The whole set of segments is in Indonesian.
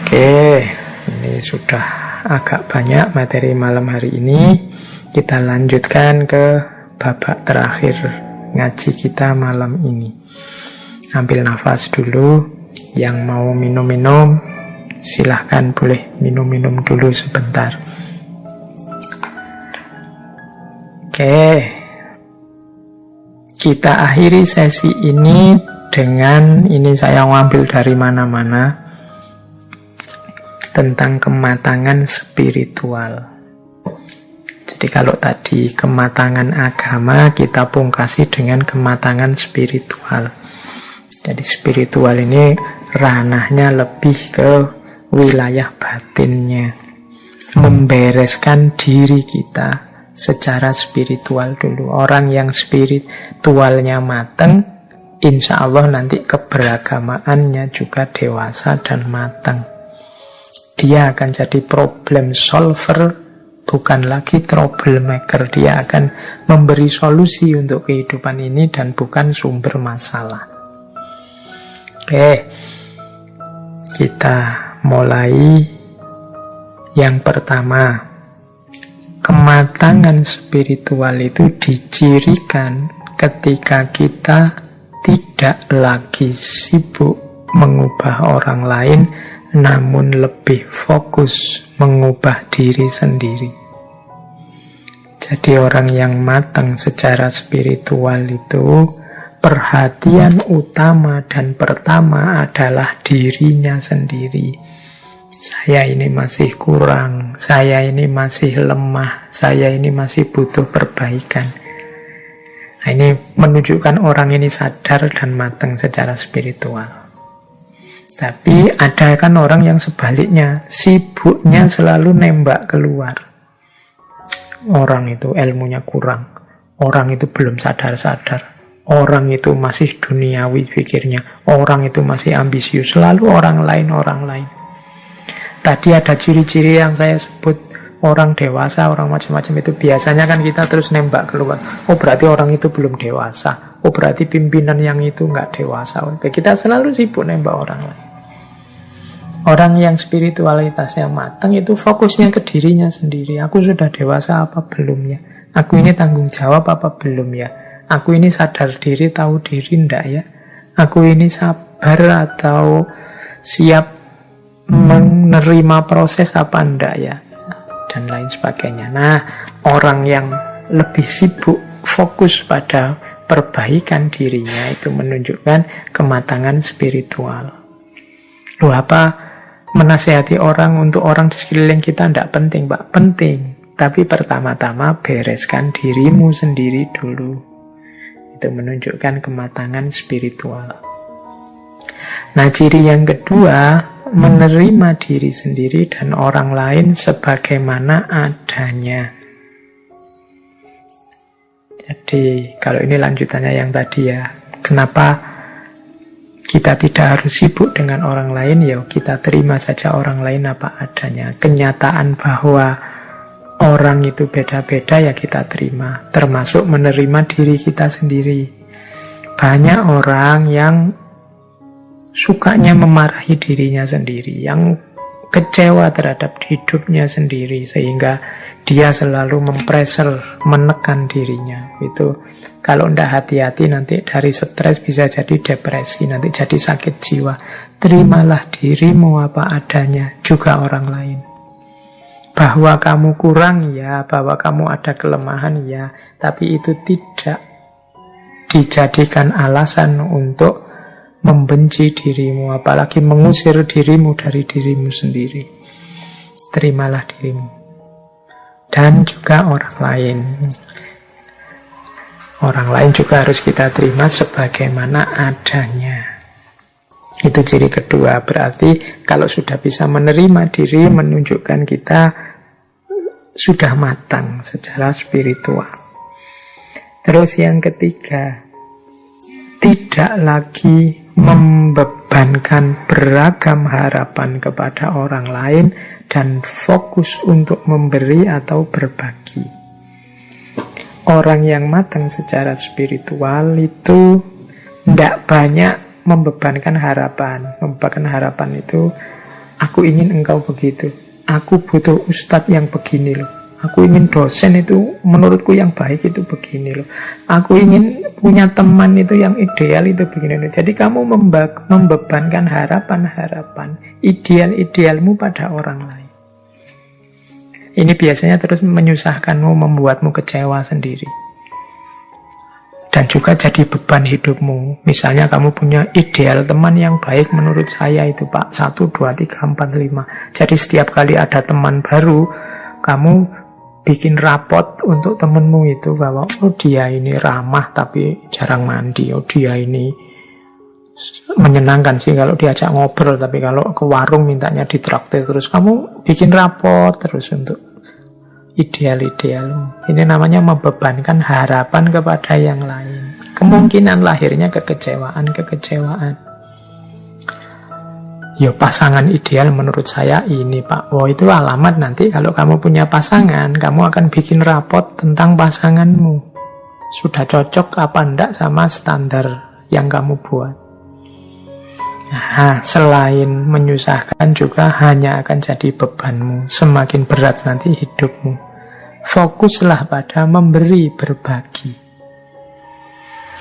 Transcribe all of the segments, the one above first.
Oke, ini sudah agak banyak materi malam hari ini. Kita lanjutkan ke babak terakhir ngaji kita malam ini. Ambil nafas dulu. Yang mau minum-minum, silahkan boleh minum-minum dulu sebentar. Oke, kita akhiri sesi ini dengan ini saya ngambil dari mana-mana tentang kematangan spiritual. Jadi kalau tadi kematangan agama, kita pungkasi dengan kematangan spiritual. Jadi spiritual ini ranahnya lebih ke wilayah batinnya, membereskan diri kita secara spiritual dulu. Orang yang spiritualnya matang, insya Allah nanti keberagamaannya juga dewasa dan matang. Dia akan jadi problem solver, bukan lagi troublemaker. Dia akan memberi solusi untuk kehidupan ini dan bukan sumber masalah. Oke, kita mulai. Yang pertama, kematangan spiritual itu dicirikan ketika kita tidak lagi sibuk mengubah orang lain, namun lebih fokus mengubah diri sendiri. Jadi orang yang matang secara spiritual itu perhatian utama dan pertama adalah dirinya sendiri. Saya ini masih kurang, saya ini masih lemah, saya ini masih butuh perbaikan. Nah, ini menunjukkan orang ini sadar dan matang secara spiritual. Tapi ada kan orang yang sebaliknya, sibuknya selalu nembak keluar. Orang itu ilmunya kurang, orang itu belum sadar-sadar. Orang itu masih duniawi pikirnya, orang itu masih ambisius, selalu orang lain. Tadi ada ciri-ciri yang saya sebut orang dewasa, orang macam-macam itu. Biasanya kan kita terus nembak keluar. Oh berarti orang itu belum dewasa. Oh berarti pimpinan yang itu nggak dewasa. Oke, kita selalu sibuk nembak orang lain. Orang yang spiritualitasnya matang itu fokusnya ke dirinya sendiri. Aku sudah dewasa apa belum ya? Aku ini tanggung jawab apa belum ya? Aku ini sadar diri, tahu diri enggak ya? Aku ini sabar atau siap menerima proses apa enggak ya? Dan lain sebagainya. Nah, orang yang lebih sibuk fokus pada perbaikan dirinya itu menunjukkan kematangan spiritual. Loh, apa menasihati orang untuk orang di sekeliling kita enggak penting, Pak? Penting. Tapi pertama-tama bereskan dirimu sendiri dulu. Itu menunjukkan kematangan spiritual. Nah, ciri yang kedua, menerima diri sendiri dan orang lain sebagaimana adanya. Jadi, kalau ini lanjutannya yang tadi ya, kenapa kita tidak harus sibuk dengan orang lain? Ya, kita terima saja orang lain apa adanya. Kenyataan bahwa orang itu beda-beda ya kita terima, termasuk menerima diri kita sendiri. Banyak orang yang sukanya memarahi dirinya sendiri, yang kecewa terhadap hidupnya sendiri, sehingga dia selalu mempressure, menekan dirinya. Itu kalau tidak hati-hati nanti dari stres bisa jadi depresi, nanti jadi sakit jiwa. Terimalah dirimu apa adanya, juga orang lain. Bahwa kamu kurang ya, bahwa kamu ada kelemahan ya, tapi itu tidak dijadikan alasan untuk membenci dirimu, apalagi mengusir dirimu dari dirimu sendiri. Terimalah dirimu. Dan juga orang lain. Orang lain juga harus kita terima sebagaimana adanya. Itu ciri kedua, berarti kalau sudah bisa menerima diri, menunjukkan kita sudah matang secara spiritual. Terus yang ketiga, tidak lagi membebankan beragam harapan kepada orang lain dan fokus untuk memberi atau berbagi. Orang yang matang secara spiritual itu tidak banyak membebankan harapan. Membebankan harapan itu Aku ingin engkau begitu. Aku butuh ustadz yang begini loh. Aku ingin dosen itu menurutku yang baik itu begini loh. Aku ingin punya teman itu yang ideal itu begini loh. Jadi kamu membebankan harapan-harapan, ideal-idealmu pada orang lain. Ini biasanya terus menyusahkanmu, membuatmu kecewa sendiri. Dan juga jadi beban hidupmu. Misalnya kamu punya ideal teman yang baik menurut saya itu Pak 1, 2, 3, 4, 5. Jadi setiap kali ada teman baru, kamu bikin rapot untuk temenmu itu bahwa oh dia ini ramah tapi jarang mandi, oh dia ini menyenangkan sih kalau diajak ngobrol, tapi kalau ke warung mintanya ditraktir terus. Kamu bikin rapot terus untuk ideal-ideal. Ini namanya membebankan harapan kepada yang lain. Kemungkinan lahirnya kekecewaan. Ya pasangan ideal menurut saya ini Pak. Oh itu alamat nanti kalau kamu punya pasangan, kamu akan bikin rapot tentang pasanganmu. Sudah cocok apa enggak sama standar yang kamu buat. Nah, selain menyusahkan juga hanya akan jadi bebanmu. Semakin berat nanti hidupmu. Fokuslah pada memberi, berbagi.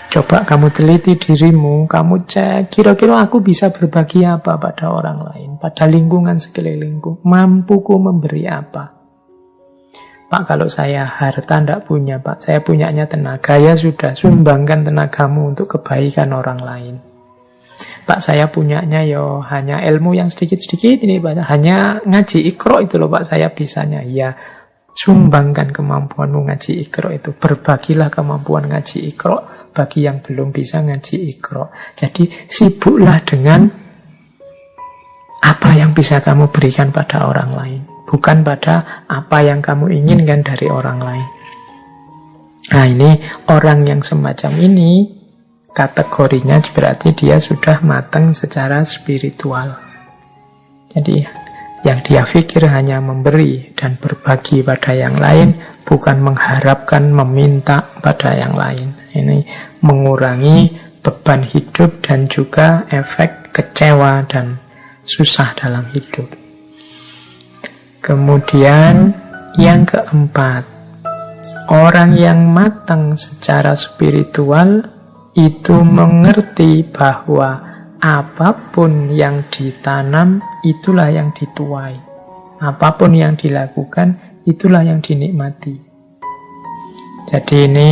Coba kamu teliti dirimu, kamu cek kira-kira aku bisa berbagi apa pada orang lain, pada lingkungan sekelilingku. Mampuku memberi apa? Pak, kalau saya harta tidak punya Pak, saya punyanya tenaga, ya sudah, sumbangkan tenagamu untuk kebaikan orang lain. Pak, saya punyanya yo hanya ilmu yang sedikit-sedikit ini Pak, hanya ngaji Iqra itu loh Pak, saya bisanya. Ya, sumbangkan kemampuanmu ngaji Iqra itu. Berbagilah kemampuan ngaji Iqra bagi yang belum bisa ngaji Iqra. Jadi sibuklah dengan apa yang bisa kamu berikan pada orang lain, bukan pada apa yang kamu inginkan dari orang lain. Nah ini orang yang semacam ini kategorinya berarti dia sudah matang secara spiritual. Jadi yang dia pikir hanya memberi dan berbagi pada yang lain, bukan mengharapkan, meminta pada yang lain. Ini mengurangi beban hidup dan juga efek kecewa dan susah dalam hidup. Kemudian yang keempat, orang yang matang secara spiritual itu mengerti bahwa apapun yang ditanam itulah yang dituai. Apapun yang dilakukan itulah yang dinikmati. Jadi ini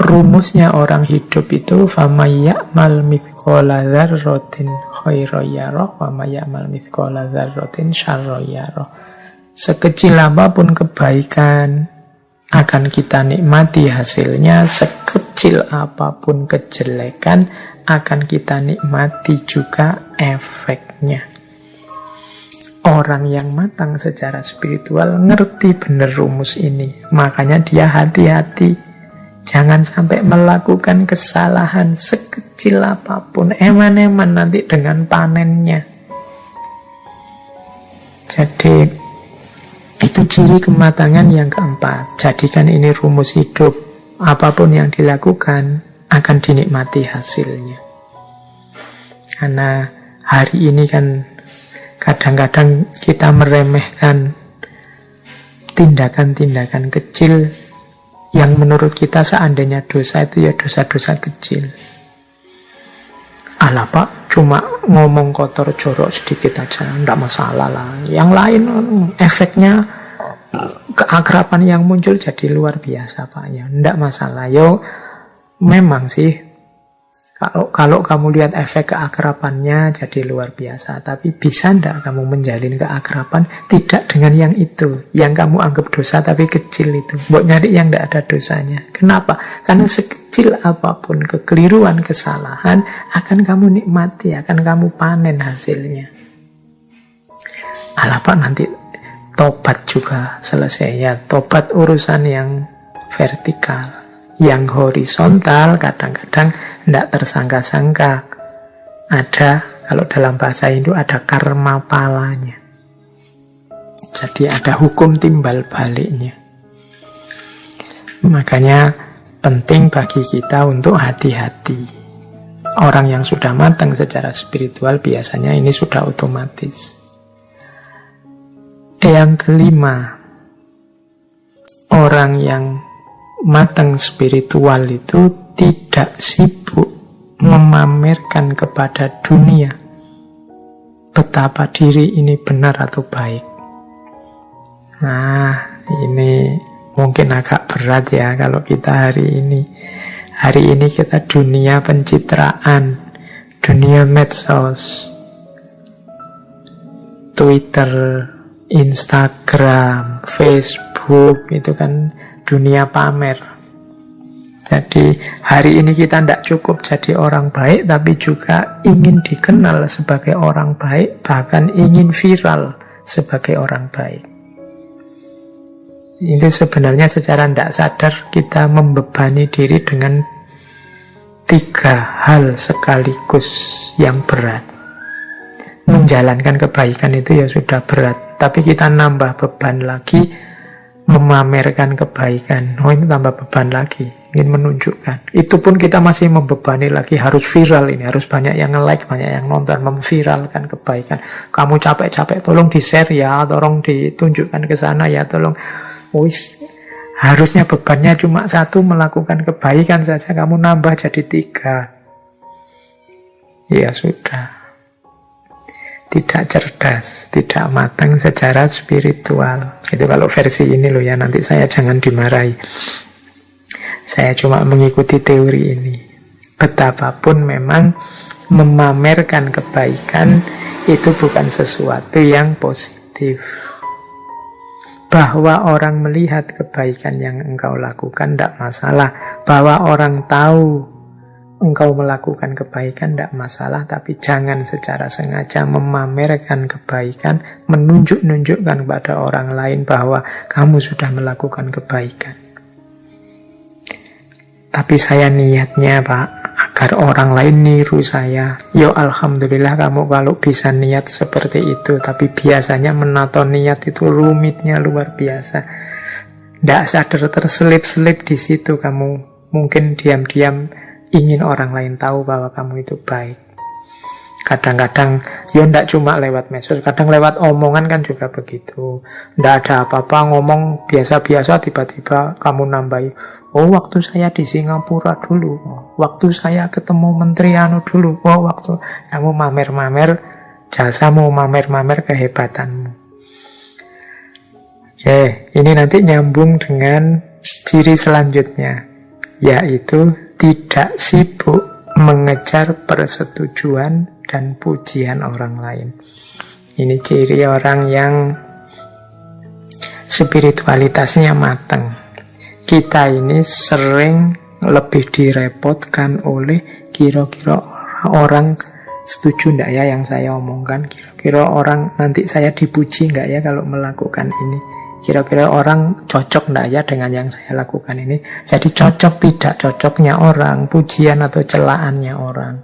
rumusnya orang hidup itu famay ya'mal mithqala dzarratin khairan yarah wa may ya'mal mithqala dzarratin syarran yarah. Sekecil apapun kebaikan akan kita nikmati hasilnya, sekecil apapun kejelekan akan kita nikmati juga efeknya. Orang yang matang secara spiritual ngerti benar rumus ini, makanya dia hati-hati. Jangan sampai melakukan kesalahan sekecil apapun, eman-eman nanti dengan panennya. Jadi itu ciri kematangan yang keempat. Jadikan ini rumus hidup. Apapun yang dilakukan akan dinikmati hasilnya. Karena hari ini kan kadang-kadang kita meremehkan tindakan-tindakan kecil yang menurut kita seandainya dosa itu ya dosa-dosa kecil. Alah Pak, cuma ngomong kotor jorok sedikit aja, enggak masalah lah. Yang lain efeknya keakraban yang muncul jadi luar biasa Pak ya, enggak masalah. Yo memang sih kalau kamu lihat efek keakrabannya jadi luar biasa, tapi bisa enggak kamu menjalin keakraban tidak dengan yang itu, yang kamu anggap dosa tapi kecil itu. Mbok nyari yang enggak ada dosanya. Kenapa? Karena sekecil apapun kekeliruan, kesalahan akan kamu nikmati, akan kamu panen hasilnya. Alah Pak, nanti tobat juga selesainya. Tobat urusan yang vertikal. Yang horizontal kadang-kadang tidak tersangka-sangka. Ada, kalau dalam bahasa Hindu ada karma palanya. Jadi ada hukum timbal baliknya. Makanya penting bagi kita untuk hati-hati. Orang yang sudah matang secara spiritual biasanya ini sudah otomatis. Yang kelima, orang yang matang spiritual itu tidak sibuk memamerkan kepada dunia betapa diri ini benar atau baik. Nah, ini mungkin agak berat ya kalau kita hari ini. Hari ini kita dunia pencitraan, dunia medsos, Twitter, Instagram, Facebook, itu kan dunia pamer. Jadi hari ini kita tidak cukup jadi orang baik, tapi juga ingin dikenal sebagai orang baik, bahkan ingin viral sebagai orang baik. Ini sebenarnya secara tidak sadar kita membebani diri dengan 3 hal sekaligus yang berat. Menjalankan kebaikan itu ya sudah berat, tapi kita nambah beban lagi memamerkan kebaikan. Oh, ini tambah beban lagi, ingin menunjukkan. Itu pun kita masih membebani lagi, harus viral ini, harus banyak yang nge-like, banyak yang nonton, memviralkan kebaikan. Kamu capek-capek, tolong di-share ya, tolong ditunjukkan ke sana ya, tolong. Harusnya bebannya cuma 1, melakukan kebaikan saja, kamu nambah jadi 3. Ya sudah, tidak cerdas, tidak matang secara spiritual. Itu kalau versi ini loh ya, nanti saya jangan dimarahi. Saya cuma mengikuti teori ini. Betapapun memang memamerkan kebaikan itu bukan sesuatu yang positif. Bahwa orang melihat kebaikan yang engkau lakukan tidak masalah. Bahwa orang tahu engkau melakukan kebaikan tidak masalah. Tapi jangan secara sengaja memamerkan kebaikan, menunjukkan kepada orang lain bahwa kamu sudah melakukan kebaikan. Tapi saya niatnya Pak, agar orang lain niru saya. Yo alhamdulillah kamu kalau bisa niat seperti itu. Tapi biasanya menato niat itu rumitnya luar biasa. Tidak sadar terselip-selip di situ kamu. Mungkin diam-diam ingin orang lain tahu bahwa kamu itu baik. Kadang-kadang ya tidak cuma lewat medsos, kadang lewat omongan kan juga begitu. Tidak ada apa-apa, ngomong biasa-biasa, tiba-tiba kamu nambahi, oh waktu saya di Singapura dulu, waktu saya ketemu Menteri anu dulu, oh waktu kamu mamer-mamer jasamu, mamer-mamer kehebatanmu. Oke, ini nanti nyambung dengan ciri selanjutnya, yaitu tidak sibuk mengejar persetujuan dan pujian orang lain. Ini ciri orang yang spiritualitasnya matang. Kita ini sering lebih direpotkan oleh kira-kira orang setuju enggak ya yang saya omongkan, kira-kira orang nanti saya dipuji enggak ya kalau melakukan ini, kira-kira orang cocok enggak ya dengan yang saya lakukan ini. Jadi cocok tidak cocoknya orang, pujian atau celaannya orang,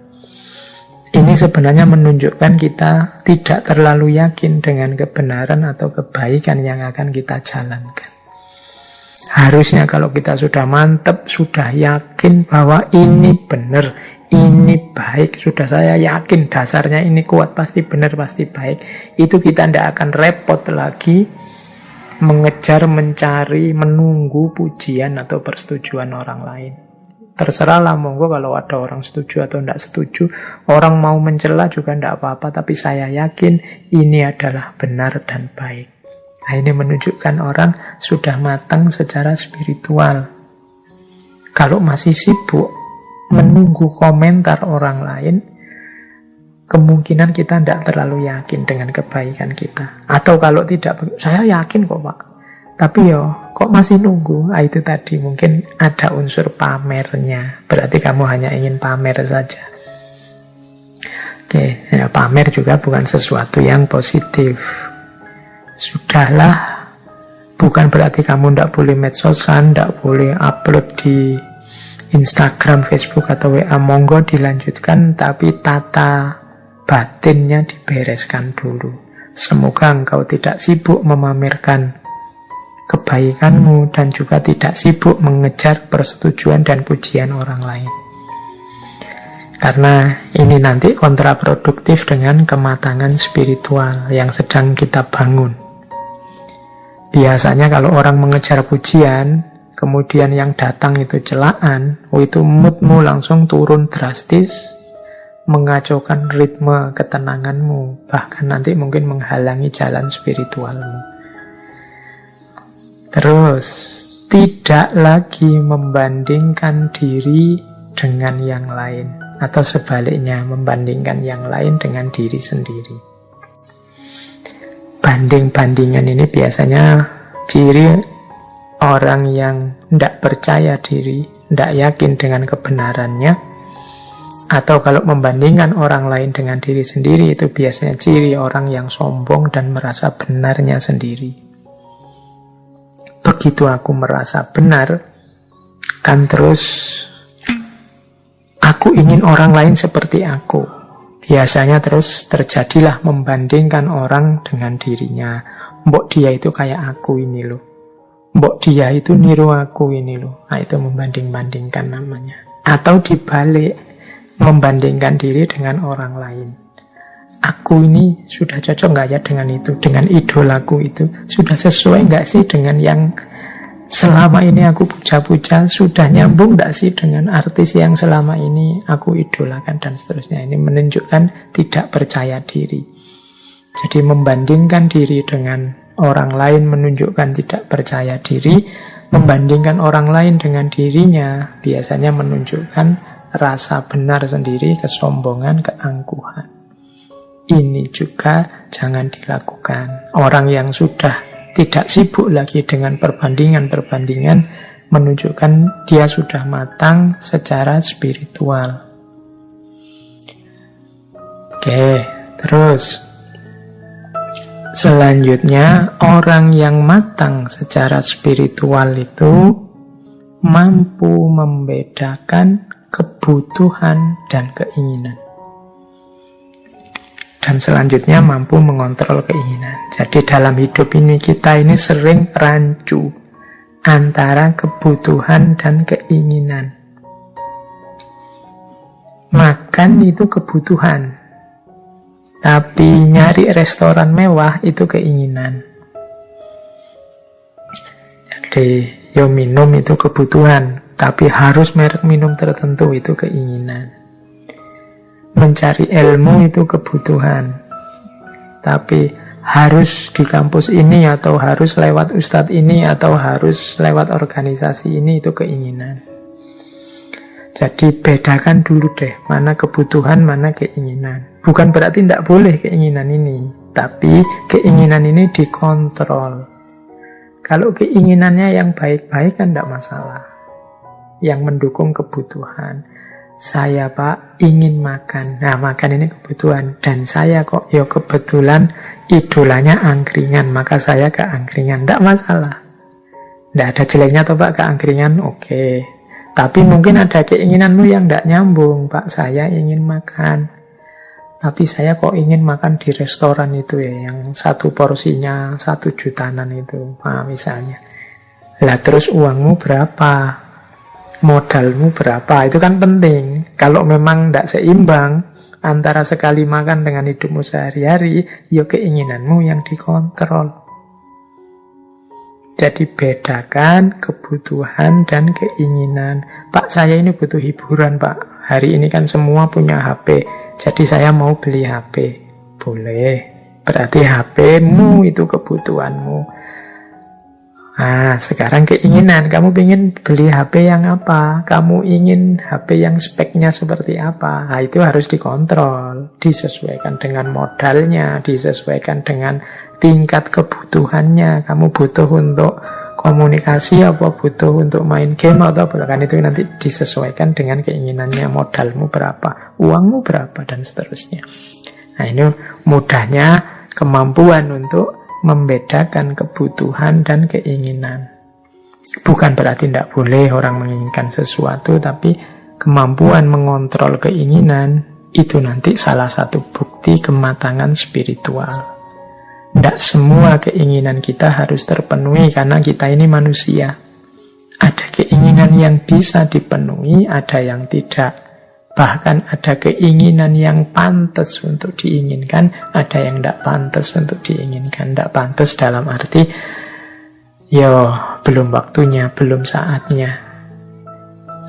ini sebenarnya menunjukkan kita tidak terlalu yakin dengan kebenaran atau kebaikan yang akan kita jalankan. Harusnya kalau kita sudah mantap, sudah yakin bahwa ini benar, ini baik, sudah saya yakin dasarnya ini kuat, pasti benar, pasti baik, itu kita tidak akan repot lagi mengejar, mencari, menunggu pujian atau persetujuan orang lain. Terserahlah, monggo kalau ada orang setuju atau tidak setuju. Orang mau mencela juga tidak apa-apa, tapi saya yakin ini adalah benar dan baik. Nah, ini menunjukkan orang sudah matang secara spiritual. Kalau masih sibuk menunggu komentar orang lain, kemungkinan kita tidak terlalu yakin dengan kebaikan kita. Atau kalau tidak, saya yakin kok Pak, tapi kok masih nunggu? Itu tadi mungkin ada unsur pamernya. Berarti kamu hanya ingin pamer saja. Oke, ya, pamer juga bukan sesuatu yang positif. Sudahlah, bukan berarti kamu tidak boleh medsosan, tidak boleh upload di Instagram, Facebook atau WA, monggo dilanjutkan, tapi tata batinnya dibereskan dulu. Semoga engkau tidak sibuk memamerkan kebaikanmu dan juga tidak sibuk mengejar persetujuan dan pujian orang lain. Karena ini nanti kontraproduktif dengan kematangan spiritual yang sedang kita bangun. Biasanya kalau orang mengejar pujian, kemudian yang datang itu celaan, itu moodmu langsung turun drastis, mengacaukan ritme ketenanganmu, bahkan nanti mungkin menghalangi jalan spiritualmu. Terus, tidak lagi membandingkan diri dengan yang lain, atau sebaliknya, membandingkan yang lain dengan diri sendiri. Banding-bandingan ini biasanya ciri orang yang tidak percaya diri, tidak yakin dengan kebenarannya. Atau kalau membandingkan orang lain dengan diri sendiri, itu biasanya ciri orang yang sombong dan merasa benarnya sendiri. Begitu aku merasa benar, kan terus aku ingin orang lain seperti aku. Biasanya terus terjadilah membandingkan orang dengan dirinya. Mbok dia itu kayak aku ini loh. Mbok dia itu niru aku ini loh. Nah, itu membanding-bandingkan namanya. Atau dibalik, membandingkan diri dengan orang lain. Aku ini sudah cocok nggak ya dengan itu, dengan idolaku itu? Sudah sesuai nggak sih dengan yang selama ini aku puja-puja? Sudah nyambung nggak sih dengan artis yang selama ini aku idolakan dan seterusnya? Ini menunjukkan tidak percaya diri. Jadi membandingkan diri dengan orang lain menunjukkan tidak percaya diri. Membandingkan orang lain dengan dirinya biasanya menunjukkan rasa benar sendiri, kesombongan, keangkuhan. Ini juga jangan dilakukan. Orang yang sudah tidak sibuk lagi dengan perbandingan-perbandingan menunjukkan dia sudah matang secara spiritual. Oke, terus selanjutnya orang yang matang secara spiritual itu mampu membedakan kebutuhan dan keinginan. Dan selanjutnya mampu mengontrol keinginan. Jadi dalam hidup ini kita ini sering rancu antara kebutuhan dan keinginan. Makan itu kebutuhan, tapi nyari restoran mewah itu keinginan. Jadi minum itu kebutuhan, tapi harus merek minum tertentu itu keinginan. Mencari ilmu itu kebutuhan, tapi harus di kampus ini, atau harus lewat ustadz ini, atau harus lewat organisasi ini, itu keinginan. Jadi bedakan dulu deh, mana kebutuhan, mana keinginan. Bukan berarti tidak boleh keinginan ini, tapi keinginan ini dikontrol. Kalau keinginannya yang baik-baik kan tidak masalah, yang mendukung kebutuhan. Saya Pak ingin makan, nah makan ini kebutuhan, dan saya kok ya kebetulan idolanya angkringan, maka saya ke angkringan, tidak masalah. Tidak ada jeleknya toh Pak ke angkringan, oke. Tapi mungkin ada keinginanmu yang tidak nyambung, Pak saya ingin makan, tapi saya kok ingin makan di restoran itu ya, yang satu porsinya 1 jutaan itu, nah misalnya. Lah terus uangmu berapa? Modalmu berapa? Itu kan penting. Kalau memang tidak seimbang antara sekali makan dengan hidupmu sehari-hari, ya keinginanmu yang dikontrol. Jadi bedakan kebutuhan dan keinginan. Pak saya ini butuh hiburan Pak, hari ini kan semua punya HP, jadi saya mau beli HP. Boleh, berarti HP-mu itu kebutuhanmu. Nah, sekarang keinginan. Kamu ingin beli HP yang apa? Kamu ingin HP yang speknya seperti apa? Nah, itu harus dikontrol. Disesuaikan dengan modalnya, disesuaikan dengan tingkat kebutuhannya. Kamu butuh untuk komunikasi apa butuh untuk main game atau bahkan itu nanti disesuaikan dengan keinginannya. Modalmu berapa? Uangmu berapa? Dan seterusnya. Nah, ini mudahnya kemampuan untuk membedakan kebutuhan dan keinginan. Bukan berarti tidak boleh orang menginginkan sesuatu, tapi kemampuan mengontrol keinginan itu nanti salah satu bukti kematangan spiritual. Tidak semua keinginan kita harus terpenuhi karena kita ini manusia. Ada keinginan yang bisa dipenuhi, ada yang tidak. Bahkan ada keinginan yang pantas untuk diinginkan, ada yang tidak pantas untuk diinginkan. Tidak pantas dalam arti, belum waktunya, belum saatnya.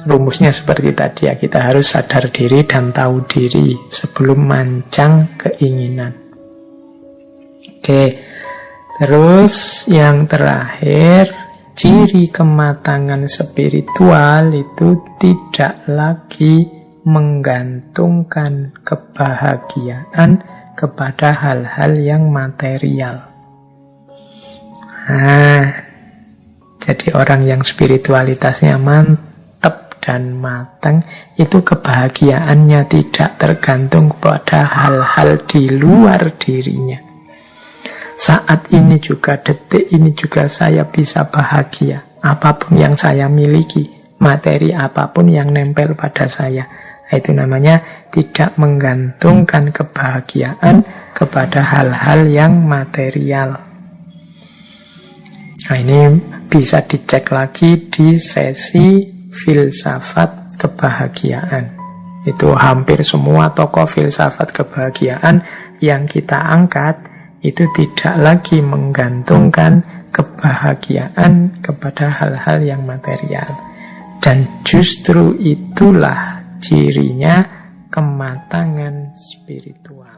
Rumusnya seperti tadi ya, kita harus sadar diri dan tahu diri sebelum mancang keinginan. Oke, terus yang terakhir, ciri kematangan spiritual itu tidak lagi menggantungkan kebahagiaan kepada hal-hal yang material. Jadi orang yang spiritualitasnya mantap dan matang, itu kebahagiaannya tidak tergantung pada hal-hal di luar dirinya. Saat ini juga, detik ini juga saya bisa bahagia. Apapun yang saya miliki, materi apapun yang nempel pada saya, itu namanya tidak menggantungkan kebahagiaan kepada hal-hal yang material. Nah, ini bisa dicek lagi di sesi filsafat kebahagiaan. Itu hampir semua tokoh filsafat kebahagiaan yang kita angkat itu tidak lagi menggantungkan kebahagiaan kepada hal-hal yang material. Dan justru itulah cirinya kematangan spiritual.